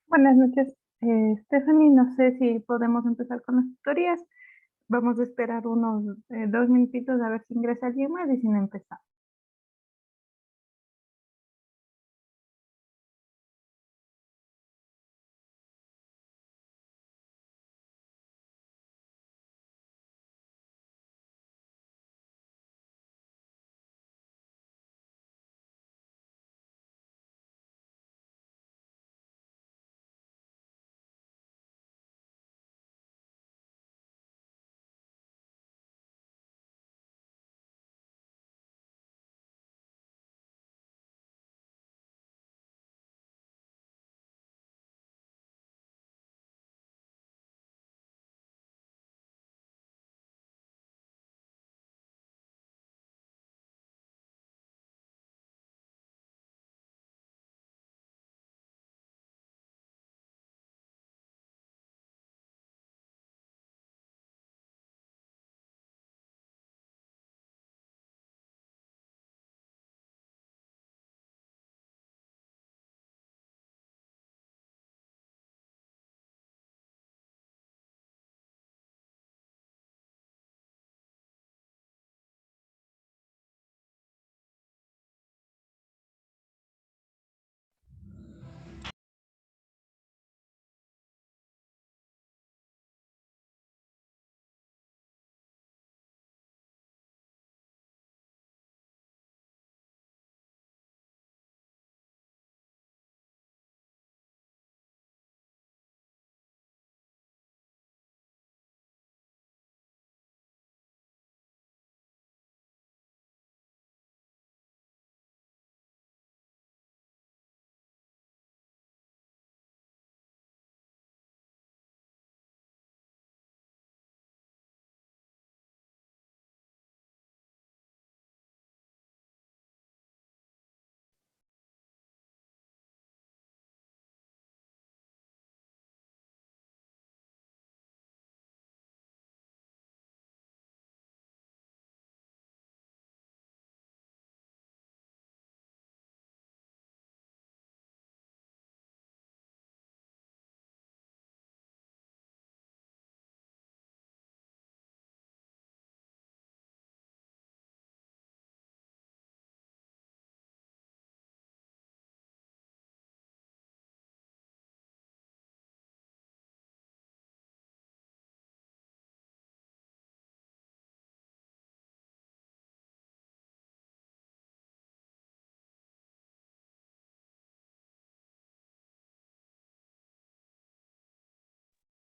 Buenas noches, Stephanie. No sé si podemos empezar con las tutorías. Vamos a esperar unos 2 minutitos a ver si ingresa alguien más y si no empezamos.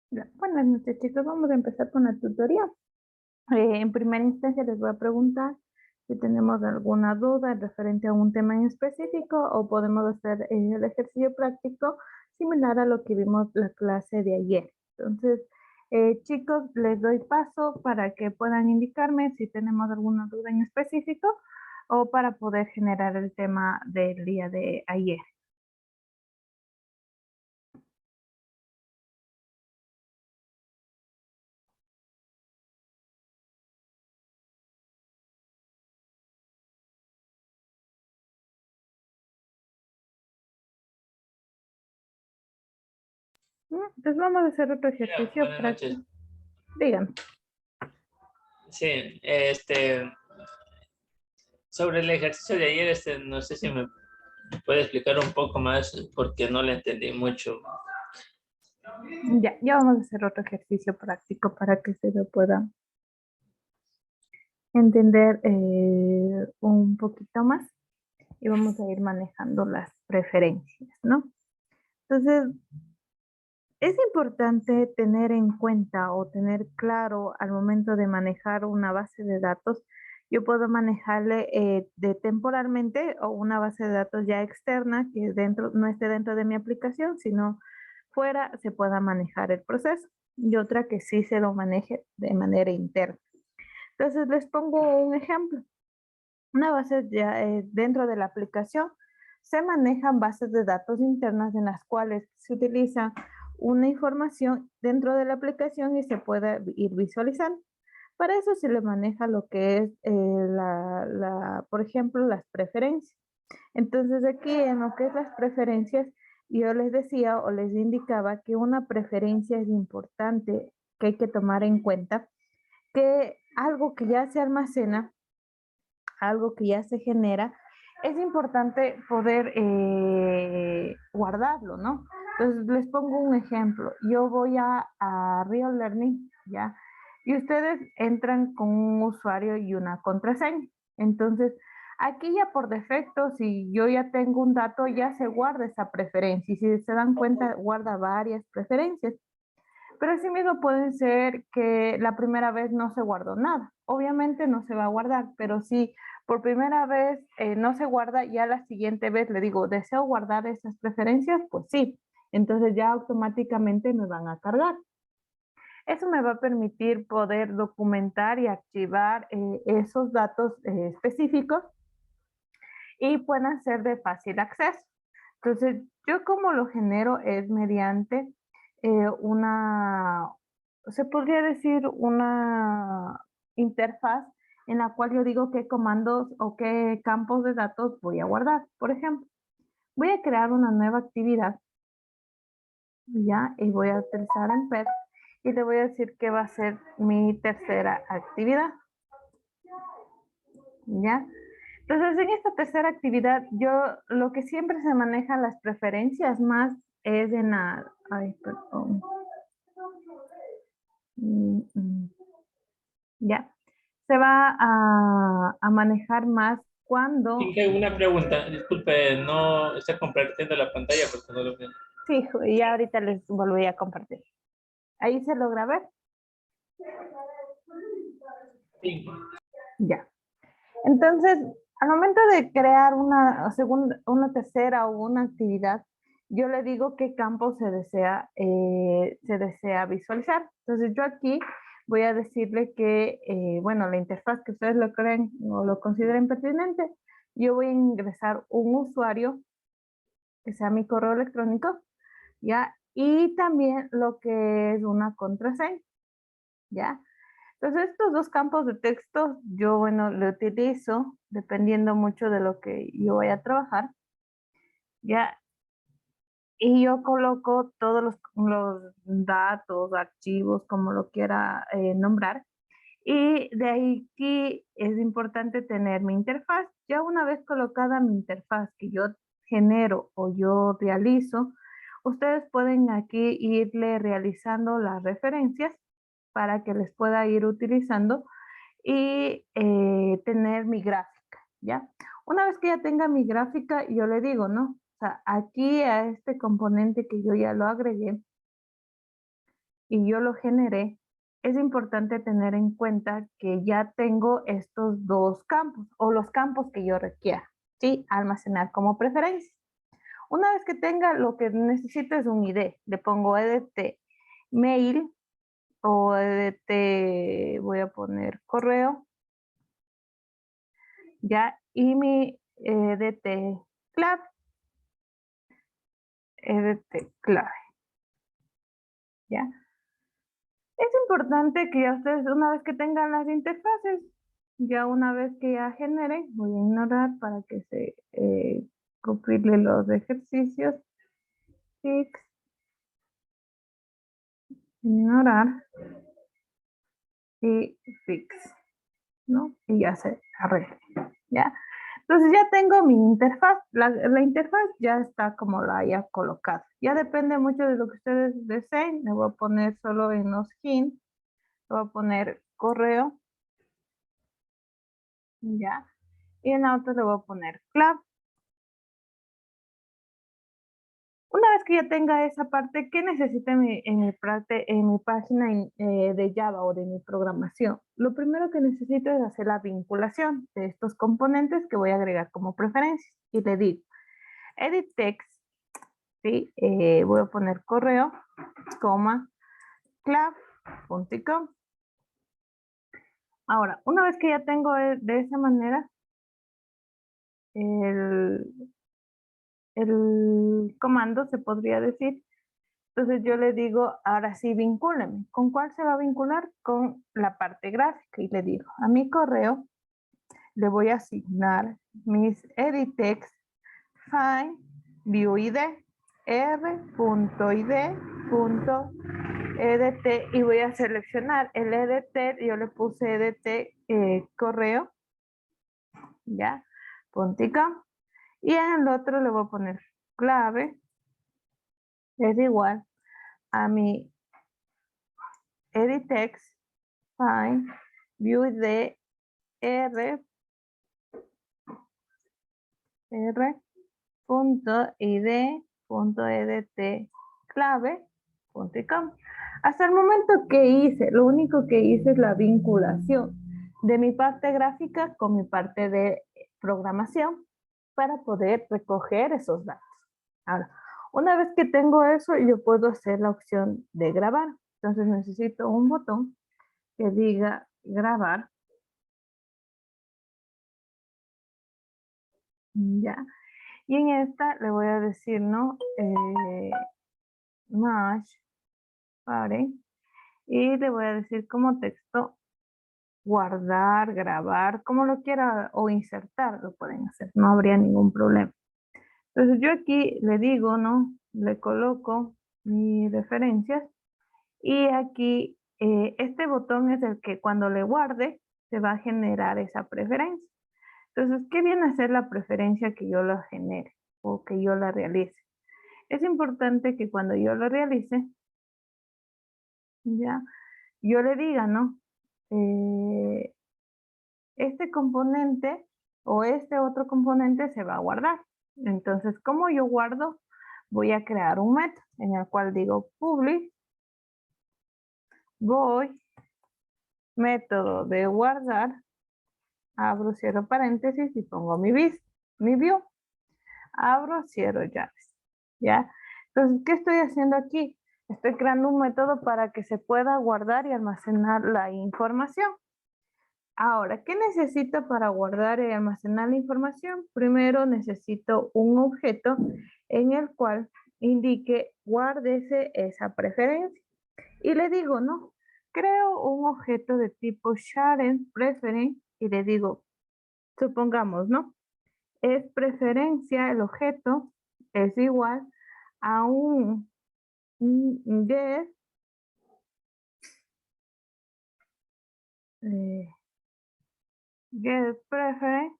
Ya. Buenas noches, chicos. Vamos a empezar con la tutoría. En primera instancia les voy a preguntar si tenemos alguna duda referente a un tema en específico o podemos hacer el ejercicio práctico similar a lo que vimos la clase de ayer. Entonces, chicos, les doy paso para que puedan indicarme si tenemos alguna duda en específico o para poder generar el tema del día de ayer. Entonces vamos a hacer otro Mira, ejercicio buenas noches. práctico. Díganme. Sí, sobre el ejercicio de ayer, no sé si me puede explicar un poco más porque no le entendí mucho. Ya vamos a hacer otro ejercicio práctico para que se lo pueda entender un poquito más y vamos a ir manejando las preferencias, ¿no? Entonces, es importante tener en cuenta o tener claro al momento de manejar una base de datos. Yo puedo manejarle de temporalmente o una base de datos ya externa que dentro, no esté dentro de mi aplicación, sino fuera se pueda manejar el proceso y otra que sí se lo maneje de manera interna. Entonces les pongo un ejemplo. Una base ya dentro de la aplicación se manejan bases de datos internas en las cuales se utiliza una información dentro de la aplicación y se puede ir visualizando. Para eso se le maneja lo que es, por ejemplo, las preferencias. Entonces aquí en lo que es las preferencias, yo les decía o les indicaba que una preferencia es importante, que hay que tomar en cuenta, que algo que ya se almacena, algo que ya se genera, es importante poder guardarlo, ¿no? Entonces, les pongo un ejemplo. Yo voy a Real Learning, ¿ya? Y ustedes entran con un usuario y una contraseña. Entonces, aquí ya por defecto, si yo ya tengo un dato, ya se guarda esa preferencia. Y si se dan cuenta, guarda varias preferencias. Pero asimismo puede ser que la primera vez no se guardó nada. Obviamente no se va a guardar, pero si por primera vez no se guarda, ya la siguiente vez le digo, ¿deseo guardar esas preferencias? Pues sí. Entonces ya automáticamente me van a cargar. Eso me va a permitir poder documentar y archivar esos datos específicos y puedan ser de fácil acceso. Entonces, yo como lo genero es mediante se podría decir una interfaz en la cual yo digo qué comandos o qué campos de datos voy a guardar. Por ejemplo, voy a crear una nueva actividad, ¿ya? Y voy a utilizar en PET y le voy a decir que va a ser mi tercera actividad, ¿ya? Entonces, en esta tercera actividad, yo lo que siempre se maneja las preferencias más es en la... Ay, perdón. Ya. Se va a manejar más cuando... Dije una pregunta, disculpe, no está compartiendo la pantalla porque no lo veo. Sí, ya ahorita les volví a compartir. Ahí se logra ver. Sí. Ya. Entonces, al momento de crear una segunda, una tercera o una actividad, yo le digo qué campo se desea visualizar. Entonces, yo aquí voy a decirle que, bueno, la interfaz que ustedes lo creen o lo consideren pertinente, yo voy a ingresar un usuario que sea mi correo electrónico, ¿ya? Y también lo que es una contraseña, ¿ya? Entonces, estos dos campos de texto, yo, bueno, lo utilizo dependiendo mucho de lo que yo voy a trabajar, ¿ya? Y yo coloco todos los datos, archivos, como lo quiera nombrar. Y de ahí que es importante tener mi interfaz. Ya una vez colocada mi interfaz que yo genero o yo realizo, ustedes pueden aquí irle realizando las referencias para que les pueda ir utilizando y tener mi gráfica, ¿ya? Una vez que ya tenga mi gráfica, yo le digo, ¿no? O sea, aquí a este componente que yo ya lo agregué y yo lo generé, es importante tener en cuenta que ya tengo estos dos campos o los campos que yo requiera, ¿sí? Almacenar como preferencia. Una vez que tenga lo que necesito es un ID, le pongo EDT mail o EDT, voy a poner correo, ya, y mi EDT clave, EDT clave, ya. Es importante que ya ustedes, una vez que tengan las interfaces, ya una vez que ya generen, voy a ignorar para que se cumplirle los ejercicios. Fix, ignorar y fix, ¿no? Y ya se arregla, ¿ya? Entonces ya tengo mi interfaz. La interfaz ya está como la haya colocado. Ya depende mucho de lo que ustedes deseen. Le voy a poner solo en los hints. Le voy a poner correo, ¿ya? Y en la otra le voy a poner clave. Una vez que ya tenga esa parte, ¿qué necesito en mi página de Java o de mi programación? Lo primero que necesito es hacer la vinculación de estos componentes que voy a agregar como preferencias. Y le digo, edit text, ¿sí? Voy a poner correo, coma, clav.com. Ahora, una vez que ya tengo de esa manera el, el comando, se podría decir, entonces yo le digo, ahora sí, vincúleme. ¿Con cuál se va a vincular? Con la parte gráfica. Y le digo, a mi correo le voy a asignar mis edit text, find, view ID. r.id.edt y voy a seleccionar el edt, yo le puse edt correo, ya, punticom, y en el otro le voy a poner clave, es igual a mi editext, find, view de r.id.edt clave.com. Hasta el momento que hice, lo único que hice es la vinculación de mi parte gráfica con mi parte de programación para poder recoger esos datos. Ahora, una vez que tengo eso, yo puedo hacer la opción de grabar. Entonces necesito un botón que diga grabar. Ya. Y en esta le voy a decir, ¿no? Match, pare. Y le voy a decir como texto guardar, grabar, como lo quiera o insertar, lo pueden hacer, no habría ningún problema. Entonces yo aquí le digo, ¿no? Le coloco mis referencias y aquí este botón es el que cuando le guarde se va a generar esa preferencia. Entonces, ¿qué viene a ser la preferencia que yo la genere o que yo la realice? Es importante que cuando yo lo realice, ya, yo le diga, ¿no? Este componente o este otro componente se va a guardar. Entonces, ¿cómo yo guardo? Voy a crear un método en el cual digo public void método de guardar, abro, cierro paréntesis y pongo mi view, abro, cierro llaves, ¿ya? Entonces, ¿qué estoy haciendo aquí? Estoy creando un método para que se pueda guardar y almacenar la información. Ahora, ¿qué necesito para guardar y almacenar la información? Primero necesito un objeto en el cual indique guárdese esa preferencia. Y le digo, ¿no? Creo un objeto de tipo sharen preference y le digo, supongamos, ¿no? Es preferencia, el objeto es igual a un get get preference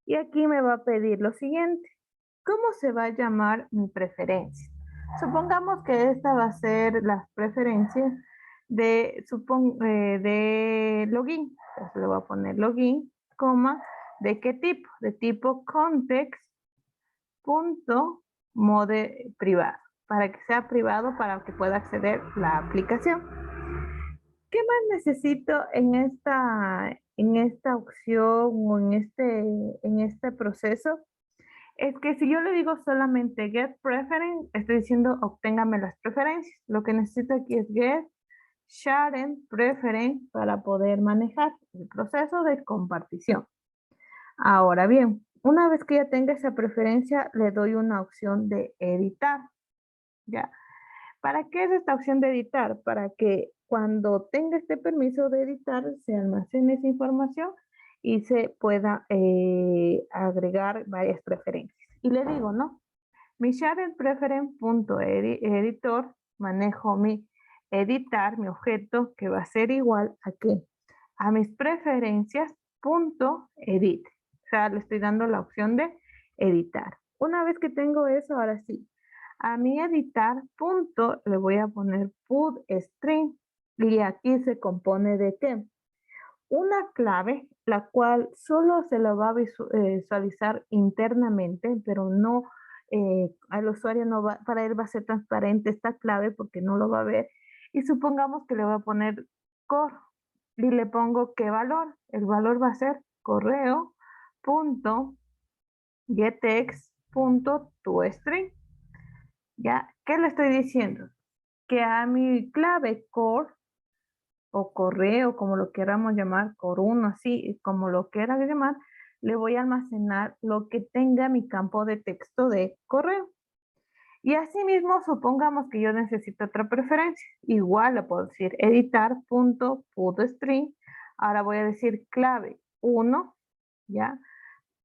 y aquí me va a pedir lo siguiente. ¿Cómo se va a llamar mi preferencia? Supongamos que esta va a ser las preferencias de login. Entonces le voy a poner login, coma, ¿de qué tipo? De tipo context, punto, mode privado. Para que sea privado, para que pueda acceder la aplicación. ¿Qué más necesito en esta opción o en este proceso? Es que si yo le digo solamente get preference, estoy diciendo obténgame las preferencias. Lo que necesito aquí es get sharen preference para poder manejar el proceso de compartición. Ahora bien, una vez que ya tenga esa preferencia, le doy una opción de editar. ¿Ya? ¿Para qué es esta opción de editar? Para que cuando tenga este permiso de editar, se almacene esa información y se pueda agregar varias preferencias. Y le digo, ¿no? Mi share preference.editor, manejo mi editar, mi objeto, que va a ser igual a qué? A mis preferencias.edit. O sea, le estoy dando la opción de editar. Una vez que tengo eso, ahora sí, a mi editar punto le voy a poner put string y aquí se compone de qué? Una clave, la cual solo se la va a visualizar internamente, pero no al usuario no va, para él va a ser transparente esta clave porque no lo va a ver. Y supongamos que le voy a poner core y le pongo qué valor. El valor va a ser correo punto gettext punto toString. ¿Ya? ¿Qué le estoy diciendo? Que a mi clave core o correo, como lo queramos llamar, core 1, así como lo quiera llamar, le voy a almacenar lo que tenga mi campo de texto de correo. Y asimismo, supongamos que yo necesito otra preferencia. Igual le puedo decir editar.putString. Ahora voy a decir clave 1, ¿ya?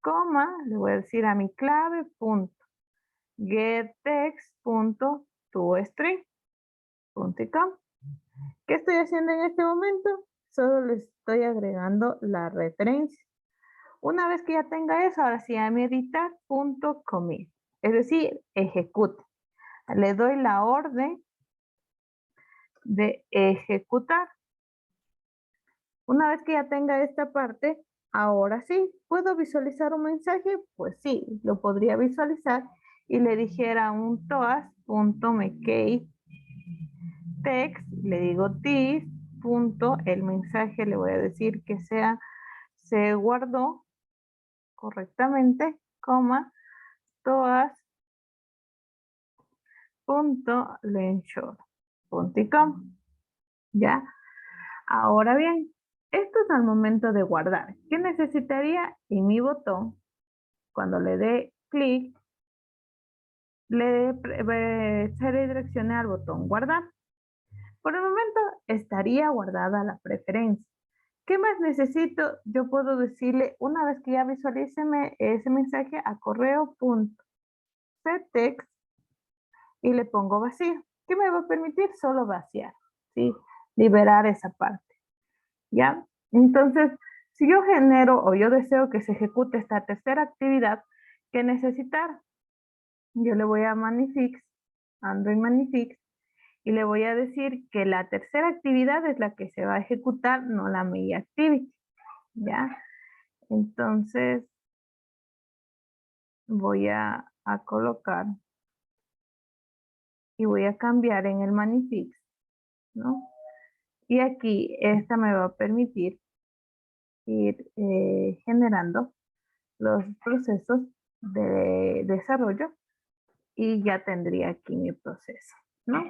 Coma, le voy a decir a mi clave punto getText.toString.com. ¿Qué estoy haciendo en este momento? Solo le estoy agregando la referencia. Una vez que ya tenga eso, ahora sí a mi editar.commit, es decir, ejecute. Le doy la orden de ejecutar. Una vez que ya tenga esta parte, ahora sí, ¿puedo visualizar un mensaje? Pues sí, lo podría visualizar y le dijera un toas.mktext, le digo this, punto, el mensaje le voy a decir que se guardó correctamente, coma, toas.lenshore.com. ¿Ya? Ahora bien, esto es al momento de guardar. ¿Qué necesitaría? En mi botón, cuando le dé clic, se redireccione al botón guardar. Por el momento estaría guardada la preferencia. ¿Qué más necesito? Yo puedo decirle, una vez que ya visualice ese mensaje, a correo.settext y le pongo vacío. ¿Qué me va a permitir? Solo vaciar, ¿sí? Liberar esa parte. ¿Ya? Entonces, si yo genero o yo deseo que se ejecute esta tercera actividad, ¿qué necesitar? Yo le voy a Magnifics, Android Magnifics, y le voy a decir que la tercera actividad es la que se va a ejecutar, no la main activity. ¿Ya? Entonces, voy a colocar y voy a cambiar en el Magnifics, ¿no? Y aquí esta me va a permitir ir generando los procesos de desarrollo y ya tendría aquí mi proceso, ¿no?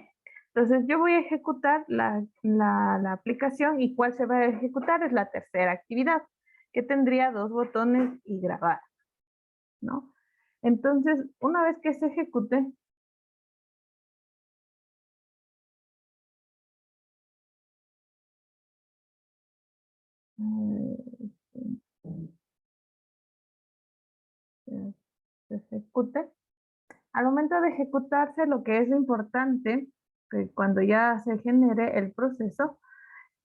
Entonces yo voy a ejecutar la aplicación y cuál se va a ejecutar es la tercera actividad, que tendría dos botones y grabar, ¿no? Entonces, una vez que se ejecute, se ejecute, al momento de ejecutarse, lo que es importante, que cuando ya se genere el proceso,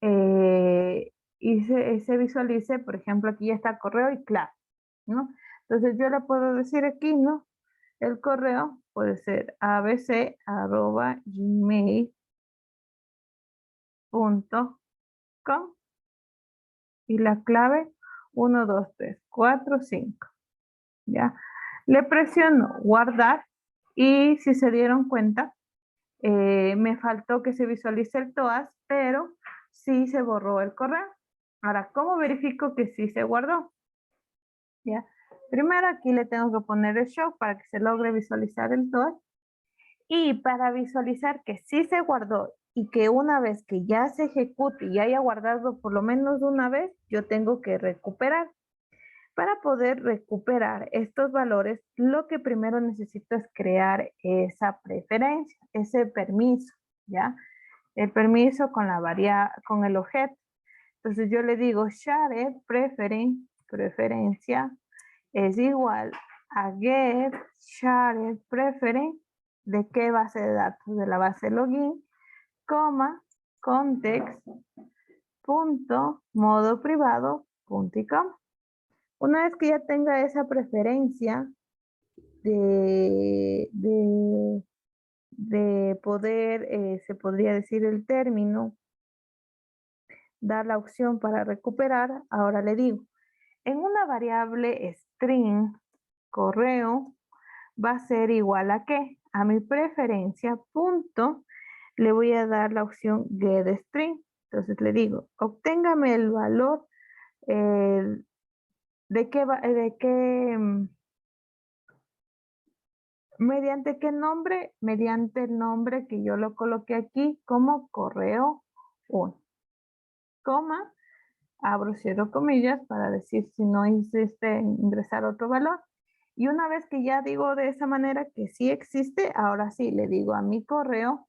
y se visualice, por ejemplo, aquí ya está correo y clave, ¿no? Entonces yo le puedo decir aquí, ¿no? El correo puede ser abc@gmail.com y la clave 1, 2, 3, 4, 5, ¿ya? Le presiono guardar y si se dieron cuenta, me faltó que se visualice el TOAS, pero sí se borró el correo. Ahora, ¿cómo verifico que sí se guardó? ¿Ya? Primero aquí le tengo que poner el show para que se logre visualizar el TOAS. Y para visualizar que sí se guardó y que una vez que ya se ejecute y haya guardado por lo menos una vez, yo tengo que recuperar. Para poder recuperar estos valores, lo que primero necesito es crear esa preferencia, ese permiso, ¿ya? El permiso con con el objeto. Entonces yo le digo shared preferencia es igual a get shared preference. ¿De qué base de datos? De la base login, coma, context, punto, modo privado, punto y coma. Una vez que ya tenga esa preferencia de poder, se podría decir el término, dar la opción para recuperar, ahora le digo, en una variable string correo va a ser igual a qué? A mi preferencia, punto, le voy a dar la opción getString. Entonces le digo, obténgame el valor ¿mediante qué nombre? Mediante el nombre que yo lo coloqué aquí como correo 1, coma, abro cierro comillas para decir si no hiciste ingresar otro valor. Y una vez que ya digo de esa manera que sí existe, ahora sí le digo a mi correo,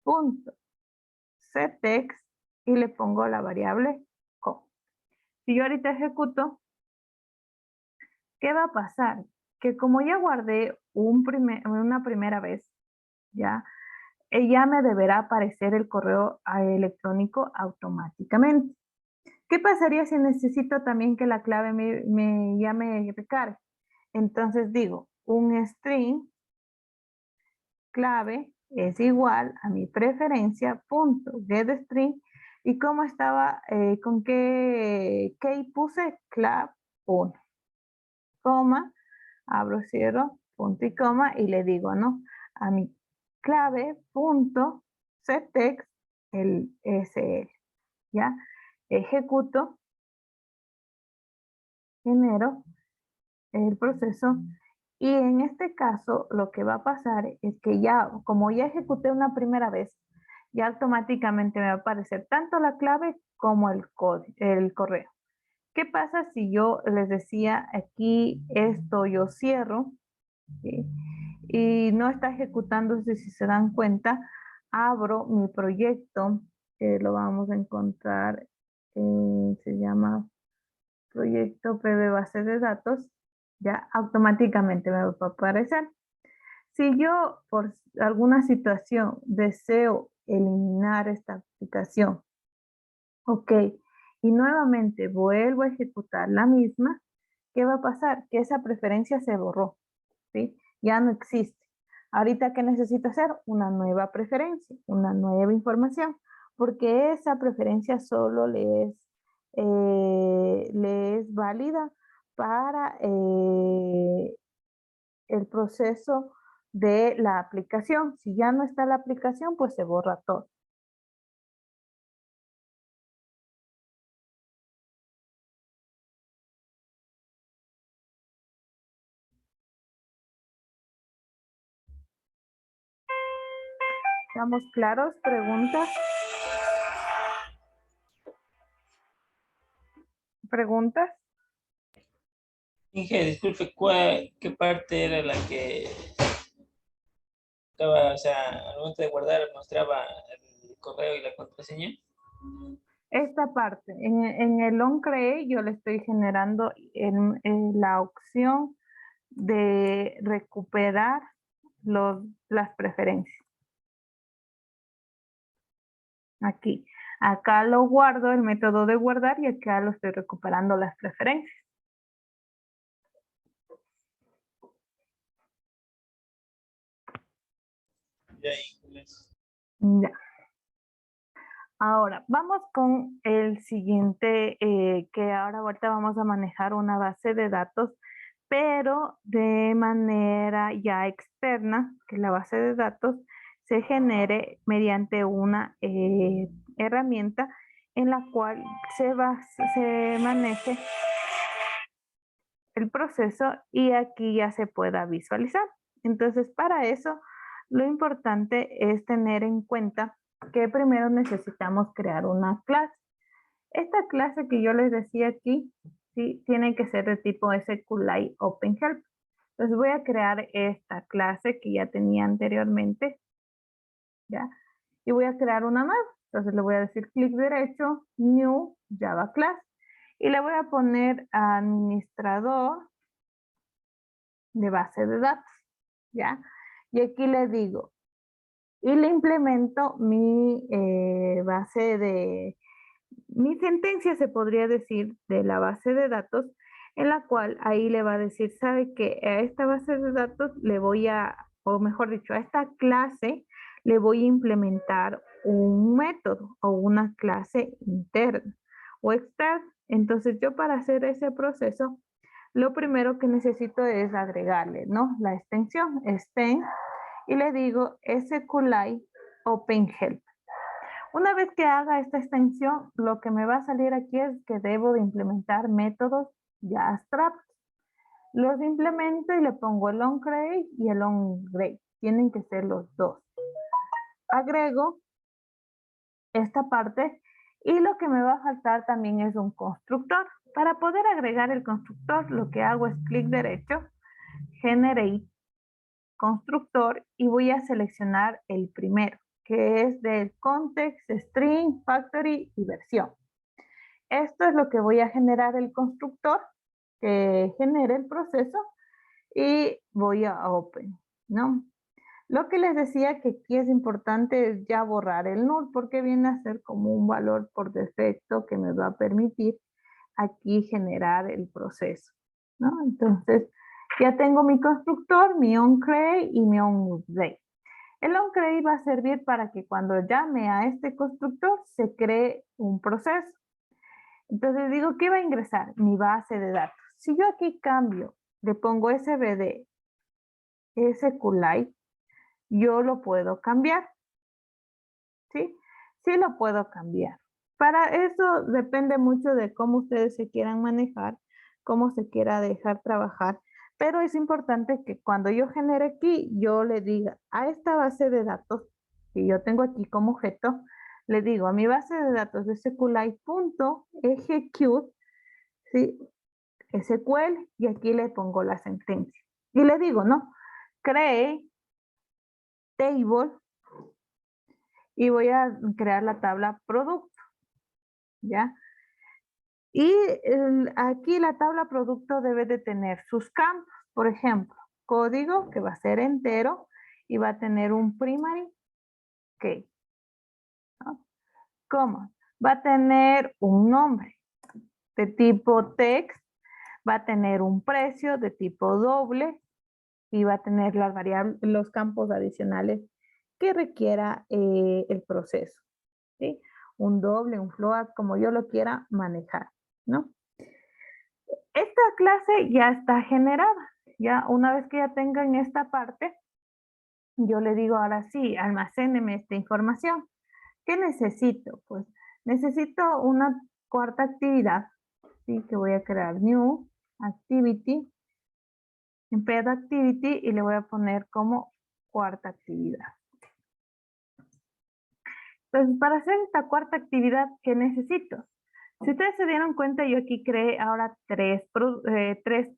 punto settext y le pongo la variable co. Si yo ahorita ejecuto, ¿Qué va a pasar? Que como ya guardé una primera vez, ya, ya me deberá aparecer el correo electrónico automáticamente. ¿Qué pasaría si necesito también que la clave ya me recargue? Entonces digo, un string clave es igual a mi preferencia punto getString. ¿Y cómo estaba? ¿Con qué key puse? Clave 1, coma, abro, cierro, punto y coma, y le digo, ¿no? A mi clave punto setText el SL, ¿ya? Ejecuto, genero el proceso, y en este caso lo que va a pasar es que ya, como ya ejecuté una primera vez, ya automáticamente me va a aparecer tanto la clave como el correo. ¿Qué pasa si yo les decía aquí esto yo cierro, ¿sí? Y no está ejecutándose? Si se dan cuenta, abro mi proyecto, que lo vamos a encontrar, se llama proyecto PB base de datos, ya automáticamente me va a aparecer. Si yo por alguna situación deseo eliminar esta aplicación, ok, y nuevamente vuelvo a ejecutar la misma, ¿qué va a pasar? Que esa preferencia se borró, ¿sí? Ya no existe. Ahorita, ¿qué necesito hacer? Una nueva preferencia, una nueva información, porque esa preferencia solo le es válida para el proceso de la aplicación. Si ya no está la aplicación, pues se borra todo. ¿Estamos claros? ¿Preguntas? ¿Preguntas? Inge, disculpe, ¿qué parte era la que estaba, o sea, al momento de guardar mostraba el correo y la contraseña? Esta parte, en el onCreate yo le estoy generando en la opción de recuperar las preferencias. Aquí. Acá lo guardo, el método de guardar, y acá lo estoy recuperando las preferencias. Ya, inglés. Ya. Ahora, vamos con el siguiente, que ahorita vamos a manejar una base de datos, pero de manera ya externa, que la base de datos se genere mediante una herramienta en la cual se maneje el proceso y aquí ya se pueda visualizar. Entonces, para eso, lo importante es tener en cuenta que primero necesitamos crear una clase. Esta clase que yo les decía aquí, ¿sí? Tiene que ser de tipo SQLite OpenHelp. Entonces voy a crear esta clase que ya tenía anteriormente, ¿ya? Y voy a crear una nueva. Entonces le voy a decir clic derecho, New Java Class. Y le voy a poner administrador de base de datos, ¿ya? Y aquí le digo, y le implemento mi mi sentencia, se podría decir, de la base de datos, en la cual ahí le va a decir, sabe que a esta base de datos le voy a, o mejor dicho, a esta clase le voy a implementar un método o una clase interna o externa. Entonces yo, para hacer ese proceso, lo primero que necesito es agregarle, ¿no? La extensión, extend, y le digo SQLite OpenHelp. Una vez que haga esta extensión, lo que me va a salir aquí es que debo de implementar métodos JavaScript. Los implemento y le pongo el onCreate y el onGrade. Tienen que ser los dos. Agrego esta parte y lo que me va a faltar también es un constructor. Para poder agregar el constructor, lo que hago es clic derecho, Generate constructor, y voy a seleccionar el primero, que es del context, string, factory y versión. Esto es lo que voy a generar el constructor, que genere el proceso y voy a Open, ¿no? Lo que les decía que aquí es importante es ya borrar el null porque viene a ser como un valor por defecto que me va a permitir aquí generar el proceso, ¿no? Entonces, ya tengo mi constructor, mi onCreate y mi onUpdate. El onCreate va a servir para que cuando llame a este constructor se cree un proceso. Entonces digo, ¿qué va a ingresar? Mi base de datos. Si yo aquí cambio, le pongo SVD, SQLite, yo lo puedo cambiar, ¿sí? Sí lo puedo cambiar. Para eso depende mucho de cómo ustedes se quieran manejar, cómo se quiera dejar trabajar, pero es importante que cuando yo genere aquí, yo le diga a esta base de datos que yo tengo aquí como objeto, le digo a mi base de datos de SQLite.execute, ¿sí? SQL, y aquí le pongo la sentencia. Y le digo, ¿no? Cree table y voy a crear la tabla producto, ¿ya? Y aquí la tabla producto debe de tener sus campos, por ejemplo, código que va a ser entero y va a tener un primary key, ¿no? ¿Cómo? Va a tener un nombre de tipo text, va a tener un precio de tipo doble y va a tener las variables, los campos adicionales que requiera el proceso, ¿sí? Un doble, un float, como yo lo quiera manejar, ¿no? Esta clase ya está generada. Ya una vez que ya tengan esta parte, yo le digo ahora sí, almacéneme esta información. ¿Qué necesito? Pues necesito una cuarta actividad, ¿sí? Que voy a crear new activity, embed activity y le voy a poner como cuarta actividad. Entonces, para hacer esta cuarta actividad, ¿qué necesito? Si ustedes se dieron cuenta, yo aquí creé ahora tres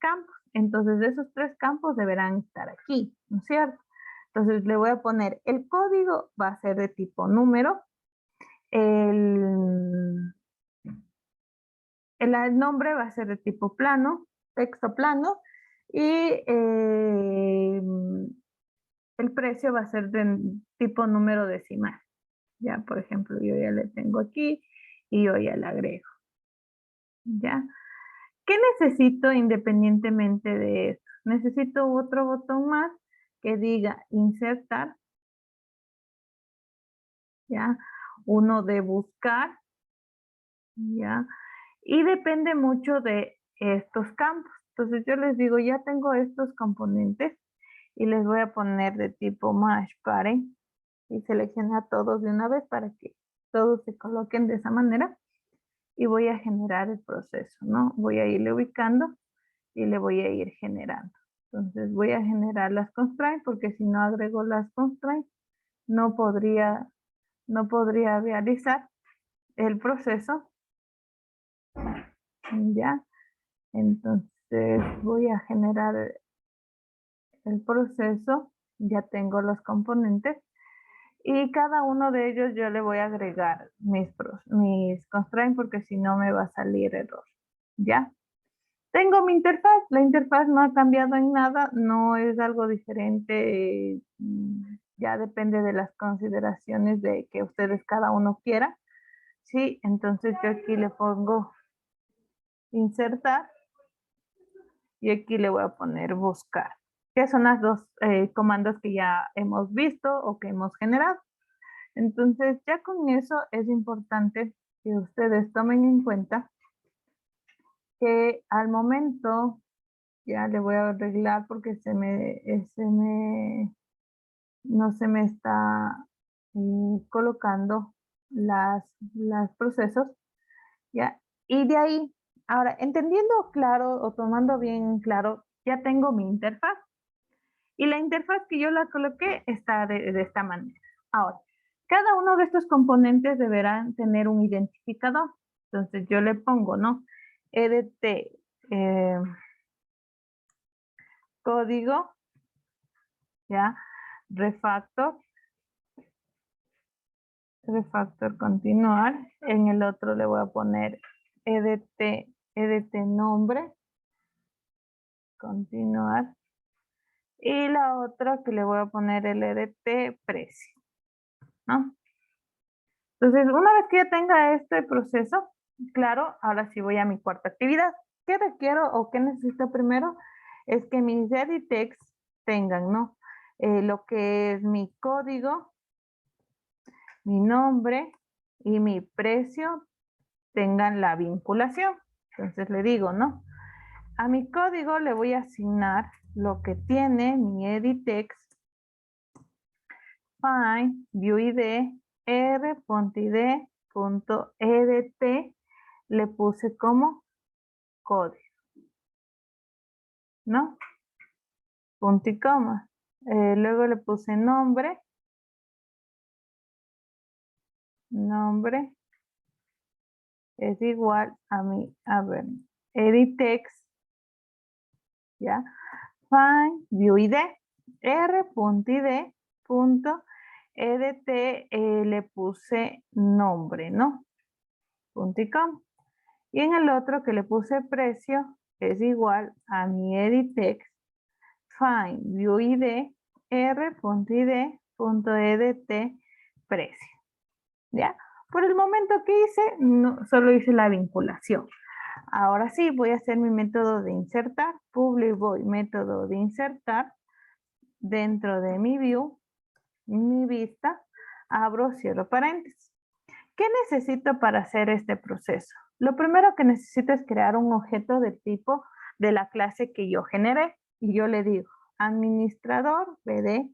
campos. Entonces, de esos tres campos deberán estar aquí, ¿no es cierto? Entonces, le voy a poner el código, va a ser de tipo número. El nombre va a ser de tipo plano, texto plano. Y el precio va a ser de tipo número decimal. Ya, por ejemplo, yo ya le tengo aquí y yo ya le agrego. ¿Ya? ¿Qué necesito independientemente de esto? Necesito otro botón más que diga insertar, ¿ya? Uno de buscar, ¿ya? Y depende mucho de estos campos. Entonces yo les digo, ya tengo estos componentes y les voy a poner de tipo Mash Parent y seleccionar todos de una vez para que todos se coloquen de esa manera y voy a generar el proceso, ¿no? Voy a irle ubicando y le voy a ir generando. Entonces voy a generar las constraints porque si no agrego las constraints no podría realizar el proceso. ¿Ya? Entonces voy a generar el proceso, ya tengo los componentes y cada uno de ellos yo le voy a agregar mis constraints porque si no me va a salir error. ¿Ya? Tengo mi interfaz, la interfaz no ha cambiado en nada, no es algo diferente, ya depende de las consideraciones de que ustedes cada uno quiera. Sí, entonces yo aquí le pongo insertar y aquí le voy a poner buscar, que son las dos comandos que ya hemos visto o que hemos generado. Entonces ya con eso es importante que ustedes tomen en cuenta que al momento ya le voy a arreglar porque no se me está colocando las procesos, ¿ya? Y de ahí, ahora, entendiendo claro o tomando bien claro, ya tengo mi interfaz. Y la interfaz que yo la coloqué está de esta manera. Ahora, cada uno de estos componentes deberán tener un identificador. Entonces yo le pongo, ¿no? EDT, código, ¿ya? Refactor continuar. En el otro le voy a poner EDT nombre. continuar. Y la otra que le voy a poner el EDT precio, ¿no? Entonces, una vez que ya tenga este proceso, claro, ahora sí voy a mi cuarta actividad. ¿Qué requiero o qué necesito primero? Es que mis editex tengan, ¿no? Lo que es mi código, mi nombre y mi precio tengan la vinculación. Entonces le digo, ¿no? A mi código le voy a asignar lo que tiene mi editex, find, viewID, r.id.edt, le puse como código, ¿no? Punto y coma. Luego le puse nombre es igual a mi, a ver, editex, ¿ya? Find, viewID, r.id.edt, le puse nombre, ¿no? Punto y coma. Y en el otro que le puse precio es igual a mi editex, find, viewID, r.id.edt, precio. ¿Ya? Por el momento que hice, no, solo hice la vinculación. Ahora sí, voy a hacer mi método de insertar. Public void, método de insertar. Dentro de mi view, mi vista, abro, cierro paréntesis. ¿Qué necesito para hacer este proceso? Lo primero que necesito es crear un objeto del tipo de la clase que yo generé. Y yo le digo, administrador BD,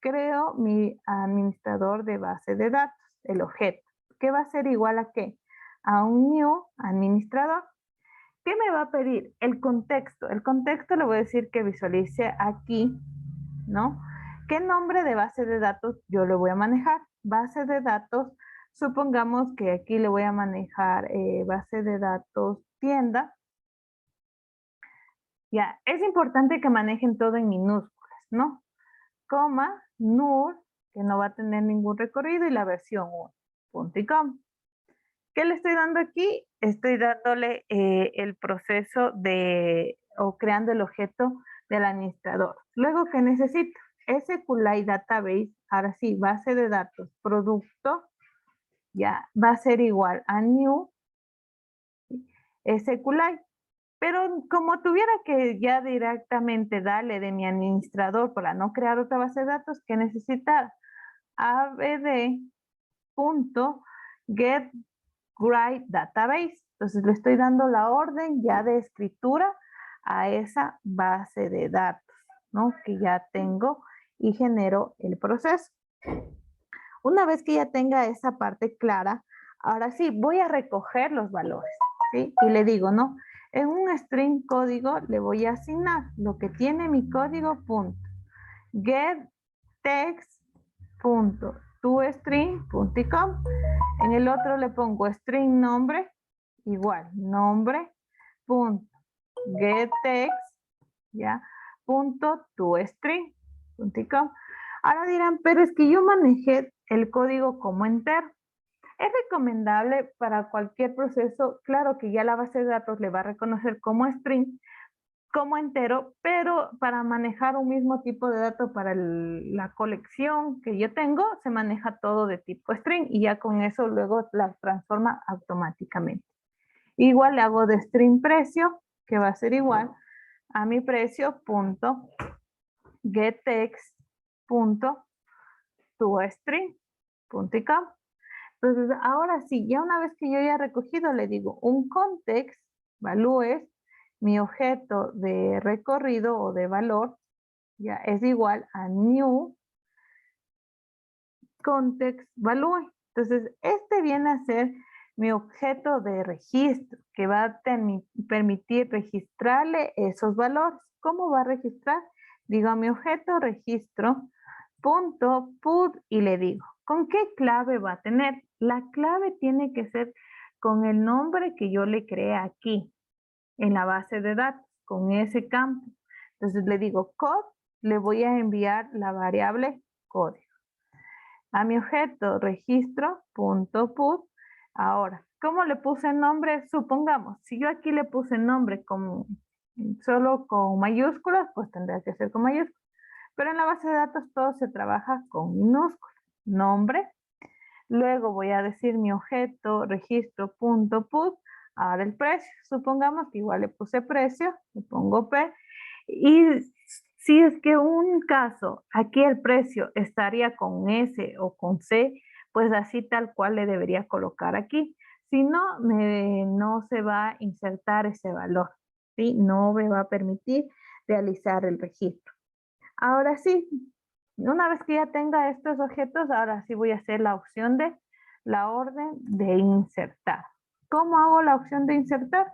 creo mi administrador de base de datos, el objeto. ¿Qué va a ser igual a qué? A un new administrador. ¿Qué me va a pedir? El contexto. El contexto le voy a decir que visualice aquí, ¿no? ¿Qué nombre de base de datos yo le voy a manejar? Base de datos, supongamos que aquí le voy a manejar base de datos tienda. Ya, es importante que manejen todo en minúsculas, ¿no? Coma, null, que no va a tener ningún recorrido, y la versión 1, punto y coma. ¿Qué le estoy dando aquí? Estoy dándole el proceso de, o creando el objeto del administrador. Luego, ¿qué necesito? SQLite Database, ahora sí, base de datos, producto, ya, va a ser igual a new SQLite. Pero como tuviera que ya directamente darle de mi administrador para no crear otra base de datos, ¿qué necesitar? abd.getWriteDatabase. Entonces le estoy dando la orden ya de escritura a esa base de datos, ¿no? Que ya tengo y genero el proceso. Una vez que ya tenga esa parte clara, ahora sí, voy a recoger los valores, ¿sí? Y le digo, ¿no? En un string código le voy a asignar lo que tiene mi código, punto. Get text, punto. ToString, punto y com. En el otro le pongo string nombre, igual, nombre, punto. Get text, ya, punto ToString, punto y com. Ahora dirán, pero es que yo manejé el código como entero. Es recomendable para cualquier proceso, claro que ya la base de datos le va a reconocer como string, como entero, pero para manejar un mismo tipo de datos para la colección que yo tengo, se maneja todo de tipo string y ya con eso luego la transforma automáticamente. Igual le hago de string precio, que va a ser igual a mi precio, punto, getText, punto, ToString, punto y com. Entonces, ahora sí, ya una vez que yo ya he recogido, le digo un context, valúes, mi objeto de recorrido o de valor, ya es igual a new context value. Entonces, este viene a ser mi objeto de registro, que va a permitir registrarle esos valores. ¿Cómo va a registrar? Digo a mi objeto registro punto put y le digo, ¿con qué clave va a tener? La clave tiene que ser con el nombre que yo le creé aquí en la base de datos, con ese campo. Entonces le digo code, le voy a enviar la variable código. A mi objeto registro.put. Ahora, ¿cómo le puse el nombre? Supongamos, si yo aquí le puse el nombre como solo con mayúsculas, pues tendría que ser con mayúsculas. Pero en la base de datos todo se trabaja con minúsculas. Nombre. Luego voy a decir mi objeto, registro.put. Ahora el precio. Supongamos que igual le puse precio, le pongo P. Y si es que un caso, aquí el precio estaría con S o con C, pues así tal cual le debería colocar aquí. Si no, no se va a insertar ese valor, ¿sí? No me va a permitir realizar el registro. Ahora sí, una vez que ya tenga estos objetos, ahora sí voy a hacer la opción de la orden de insertar. ¿Cómo hago la opción de insertar?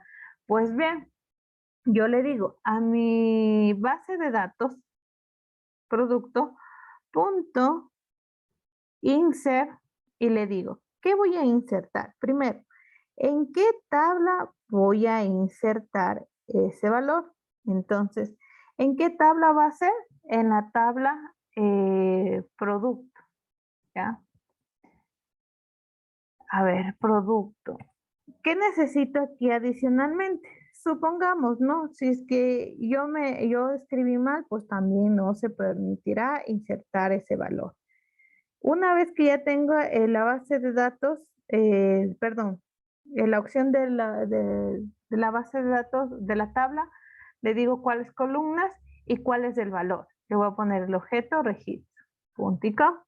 Pues bien, yo le digo a mi base de datos, producto, punto, insert, y le digo, ¿qué voy a insertar? Primero, ¿en qué tabla voy a insertar ese valor? Entonces, ¿en qué tabla va a ser? En la tabla producto, ¿ya? A ver, producto. ¿Qué necesito aquí adicionalmente? Supongamos, ¿no? Si es que yo escribí mal, pues también no se permitirá insertar ese valor. Una vez que ya tengo la base de datos, perdón, la opción de la base de datos de la tabla, le digo cuáles columnas y cuál es el valor. Le voy a poner el objeto registro, punto y coma.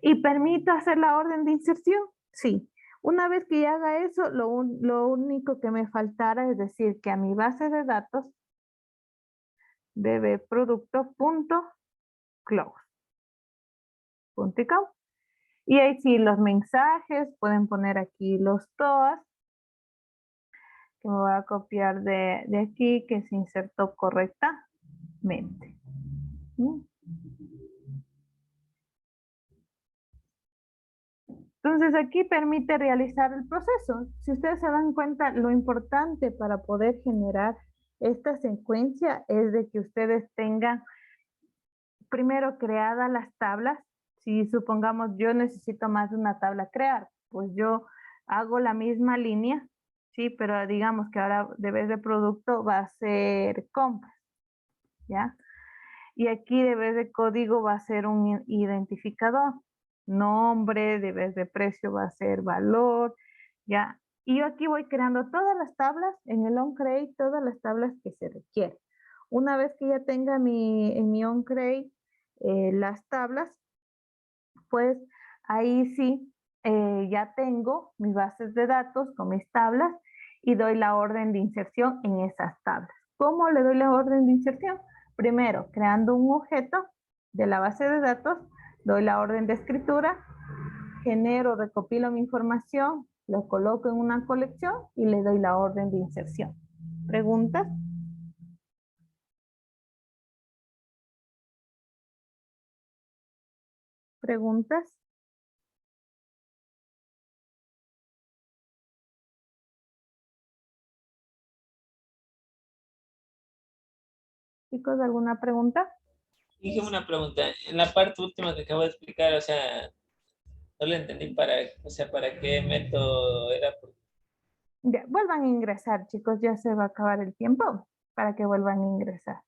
¿Y permito hacer la orden de inserción? Sí. Una vez que ya haga eso, lo único que me faltara es decir que a mi base de datos debe producto.close. Punto y coma. Y ahí sí, los mensajes, pueden poner aquí los TOAS, que me voy a copiar de aquí, que se insertó correctamente. Entonces aquí permite realizar el proceso. Si ustedes se dan cuenta, lo importante para poder generar esta secuencia es de que ustedes tengan primero creadas las tablas. Si supongamos yo necesito más de una tabla crear, pues yo hago la misma línea, sí, pero digamos que ahora de vez de producto va a ser compras, ¿ya? Y aquí de vez de código va a ser un identificador. Nombre, de vez de precio va a ser valor, ¿ya? Y yo aquí voy creando todas las tablas, en el onCreate, todas las tablas que se requieren. Una vez que ya tenga en mi onCreate las tablas, pues ahí sí ya tengo mis bases de datos con mis tablas y doy la orden de inserción en esas tablas. ¿Cómo le doy la orden de inserción? Primero, creando un objeto de la base de datos, doy la orden de escritura, genero, recopilo mi información, lo coloco en una colección y le doy la orden de inserción. ¿Preguntas? ¿Preguntas? Chicos, ¿alguna pregunta? Dije una pregunta. En la parte última que acabo de explicar, o sea, no le entendí o sea, para qué método era. Ya, vuelvan a ingresar, chicos, ya se va a acabar el tiempo para que vuelvan a ingresar.